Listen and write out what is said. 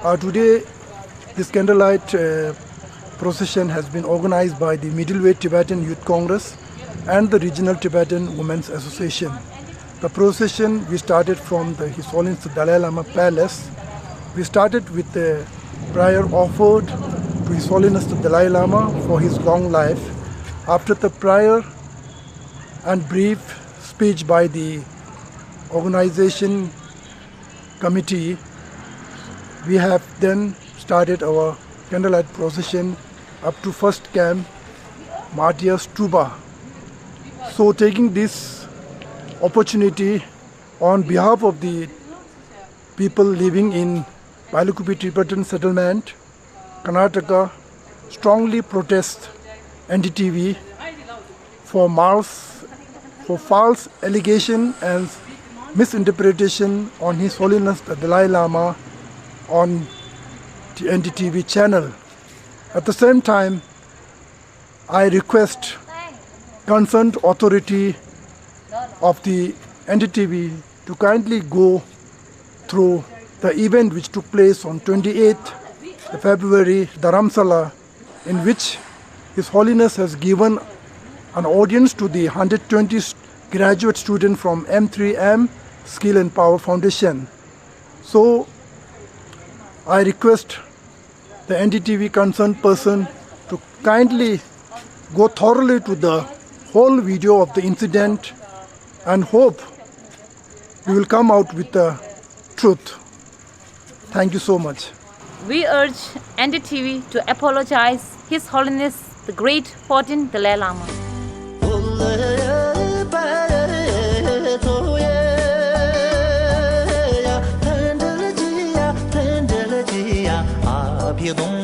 Today, this candlelight procession has been organized by the Middleweight Tibetan Youth Congress and the Regional Tibetan Women's Association. The procession, we started from the His Holiness Dalai Lama Palace. We started with the prayer offered to His Holiness Dalai Lama for his long life. After the prayer and brief speech by the organization committee, we have then started our candlelight procession up to first camp, Martyr Stupa. So taking this opportunity on behalf of the people living in BYLAKUPPE Tibetan settlement, Karnataka, strongly protest NDTV for false allegation and misinterpretation on His Holiness the Dalai Lama on the NDTV channel. At the same time, I request concerned authority of the NDTV to kindly go through the event which took place on 28th February, Dharamsala, in which His Holiness has given an audience to the 120 graduate students from M3M Skill and Power Foundation. So I request the NDTV concerned person to kindly go thoroughly to the whole video of the incident and hope we will come out with the truth. Thank you so much. We urge NDTV to apologize His Holiness the Great 14th Dalai Lama. Don't